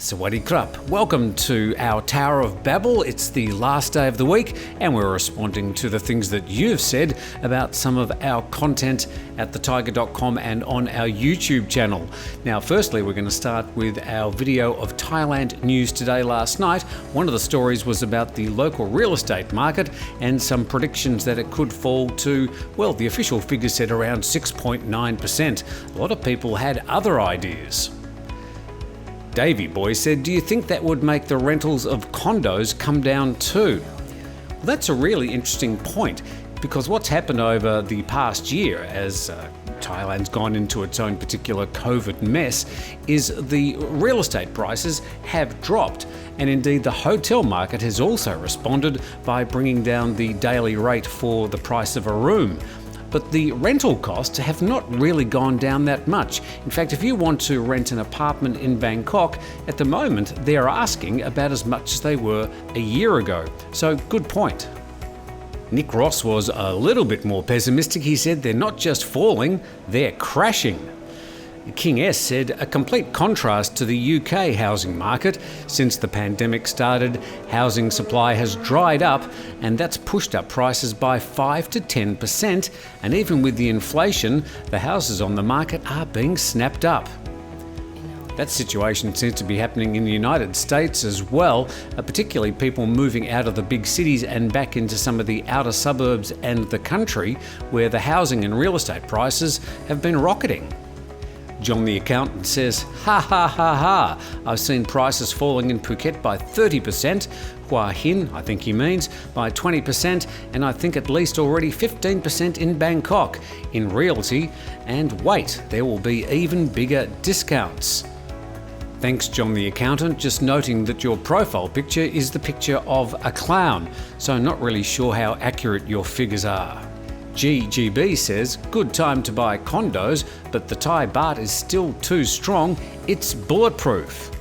Sawadee Krupp. Welcome to our Tower of Babble. It's the last day of the week and we're responding to the things that you've said about some of our content at thetiger.com and on our YouTube channel. Now, firstly, we're going to start with our video of Thailand news today last night. One of the stories was about the local real estate market and some predictions that it could fall to, well, the official figure said around 6.9%. A lot of people had other ideas. Davey Boy said, do you think that would make the rentals of condos come down too? Well, that's a really interesting point, because what's happened over the past year as Thailand's gone into its own particular COVID mess is the real estate prices have dropped, and indeed the hotel market has also responded by bringing down the daily rate for the price of a room. But the rental costs have not really gone down that much. In fact, if you want to rent an apartment in Bangkok, at the moment they're asking about as much as they were a year ago. So, good point. Nick Ross was a little bit more pessimistic. He said they're not just falling, they're crashing. King S said, a complete contrast to the UK housing market. Since the pandemic started, housing supply has dried up, and that's pushed up prices by 5 to 10%, and even with the inflation, the houses on the market are being snapped up. That situation seems to be happening in the United States as well, particularly people moving out of the big cities and back into some of the outer suburbs and the country, where the housing and real estate prices have been rocketing. John the accountant says, ha ha ha ha, I've seen prices falling in Phuket by 30%, Hua Hin, I think he means, by 20%, and I think at least already 15% in Bangkok in realty, and wait, there will be even bigger discounts. Thanks, John the accountant. Just noting that your profile picture is the picture of a clown, so not really sure how accurate your figures are. GGB says, good time to buy condos, but the Thai baht is still too strong, it's bulletproof.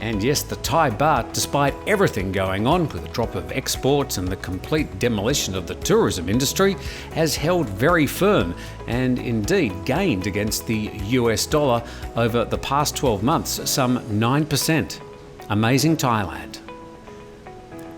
And yes, the Thai baht, despite everything going on with the drop of exports and the complete demolition of the tourism industry, has held very firm and indeed gained against the US dollar over the past 12 months, some 9%. Amazing Thailand.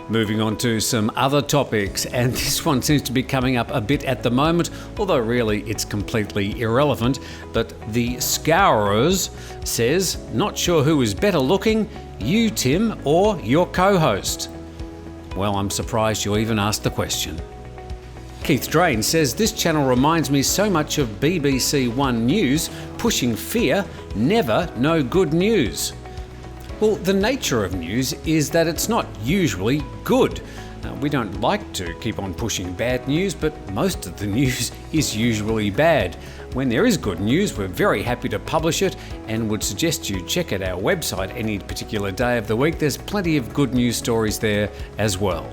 Moving on to some other topics, and this one seems to be coming up a bit at the moment, although really it's completely irrelevant. But the Scourers says, not sure who is better looking, you Tim or your co-host. Well, I'm surprised you even asked the question. Keith Drain says, this channel reminds me so much of BBC One News, pushing fear, never no good news. Well, the nature of news is that it's not usually good. We don't like to keep on pushing bad news, but most of the news is usually bad. When there is good news, we're very happy to publish it and would suggest you check out our website any particular day of the week. There's plenty of good news stories there as well.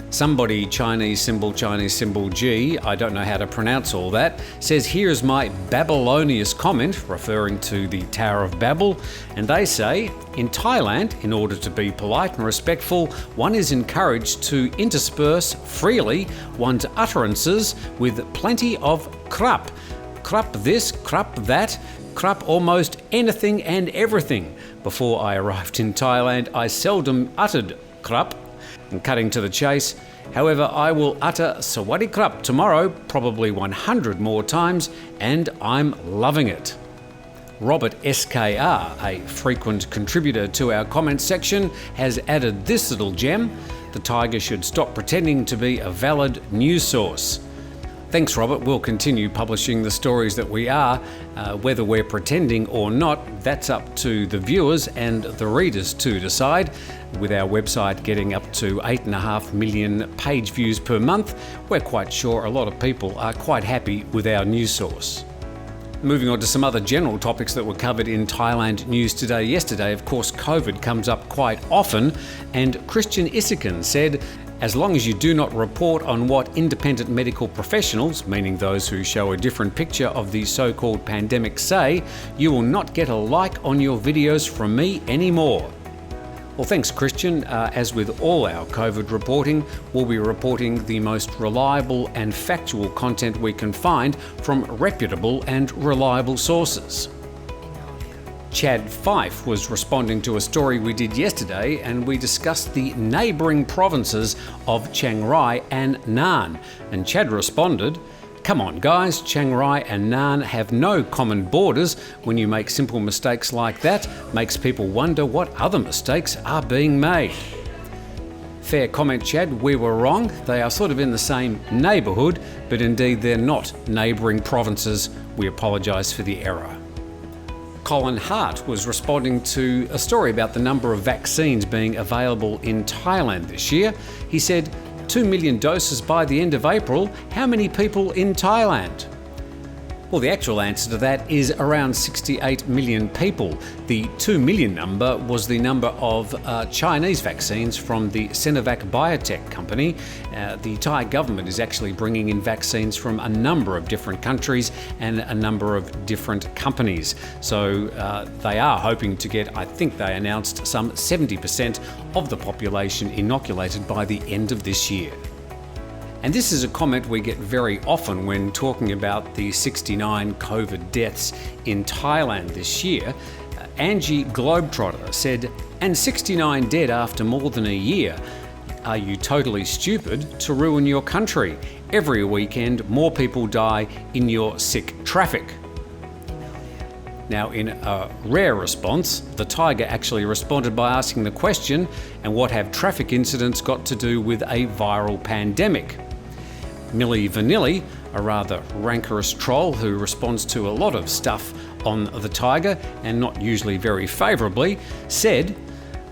Somebody, Chinese symbol G, I don't know how to pronounce all that, says, here's my Babylonious comment, referring to the Tower of Babble, and they say, in Thailand, in order to be polite and respectful, one is encouraged to intersperse freely one's utterances with plenty of krupp. Krupp this, krupp that, krupp almost anything and everything. Before I arrived in Thailand, I seldom uttered krupp. And cutting to the chase, however, I will utter Sawadee Krupp tomorrow, probably 100 more times, and I'm loving it. Robert SKR, a frequent contributor to our comments section, has added this little gem: the Tiger should stop pretending to be a valid news source. Thanks, Robert. We'll continue publishing the stories that we are. Whether we're pretending or not, that's up to the viewers and the readers to decide. With our website getting up to 8.5 million page views per month, we're quite sure a lot of people are quite happy with our news source. Moving on to some other general topics that were covered in Thailand news today. Yesterday, of course, COVID comes up quite often, and Christian Isikan said, as long as you do not report on what independent medical professionals, meaning those who show a different picture of the so-called pandemic, say, you will not get a like on your videos from me anymore. Well, thanks, Christian. As with all our COVID reporting, we'll be reporting the most reliable and factual content we can find from reputable and reliable sources. Chad Fife was responding to a story we did yesterday, and we discussed the neighbouring provinces of Chiang Rai and Nan. And Chad responded, "Come on guys, Chiang Rai and Nan have no common borders. When you make simple mistakes like that, makes people wonder what other mistakes are being made." Fair comment, Chad, we were wrong. They are sort of in the same neighbourhood, but indeed they're not neighbouring provinces. We apologise for the error. Colin Hart was responding to a story about the number of vaccines being available in Thailand this year. He said, 2 million doses by the end of April. How many people in Thailand? Well, the actual answer to that is around 68 million people. The 2 million number was the number of Chinese vaccines from the Sinovac biotech company. The Thai government is actually bringing in vaccines from a number of different countries and a number of different companies. So they are hoping to get, I think they announced, some 70% of the population inoculated by the end of this year. And this is a comment we get very often when talking about the 69 COVID deaths in Thailand this year. Angie Globetrotter said, "And 69 dead after more than a year. Are you totally stupid to ruin your country? Every weekend more people die in your sick traffic." Now, in a rare response, the Thaiger actually responded by asking the question, and what have traffic incidents got to do with a viral pandemic? Milli Vanilli, a rather rancorous troll who responds to a lot of stuff on the Thaiger, and not usually very favourably, said,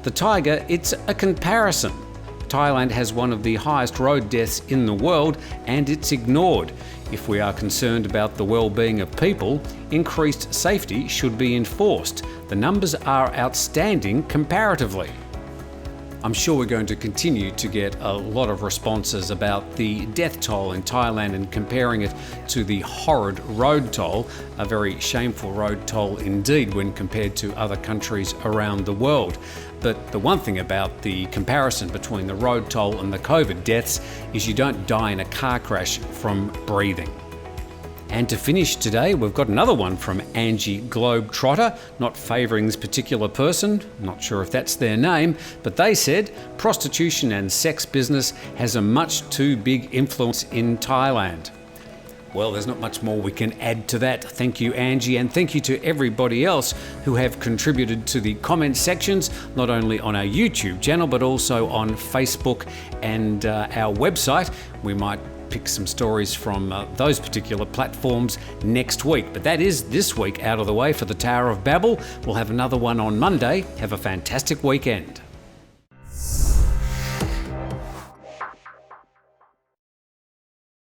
"The Thaiger, it's a comparison. Thailand has one of the highest road deaths in the world and it's ignored. If we are concerned about the well-being of people, increased safety should be enforced. The numbers are outstanding comparatively." I'm sure we're going to continue to get a lot of responses about the death toll in Thailand and comparing it to the horrid road toll, a very shameful road toll indeed when compared to other countries around the world. But the one thing about the comparison between the road toll and the COVID deaths is you don't die in a car crash from breathing. And to finish today, we've got another one from Angie Globetrotter, not favouring this particular person, not sure if that's their name, but they said, "Prostitution and sex business has a much too big influence in Thailand." Well, there's not much more we can add to that. Thank you, Angie, and thank you to everybody else who have contributed to the comment sections, not only on our YouTube channel, but also on Facebook and our website. We might pick some stories from those particular platforms next week. But that is this week out of the way for the Tower of Babble. We'll have another one on Monday. Have a fantastic weekend.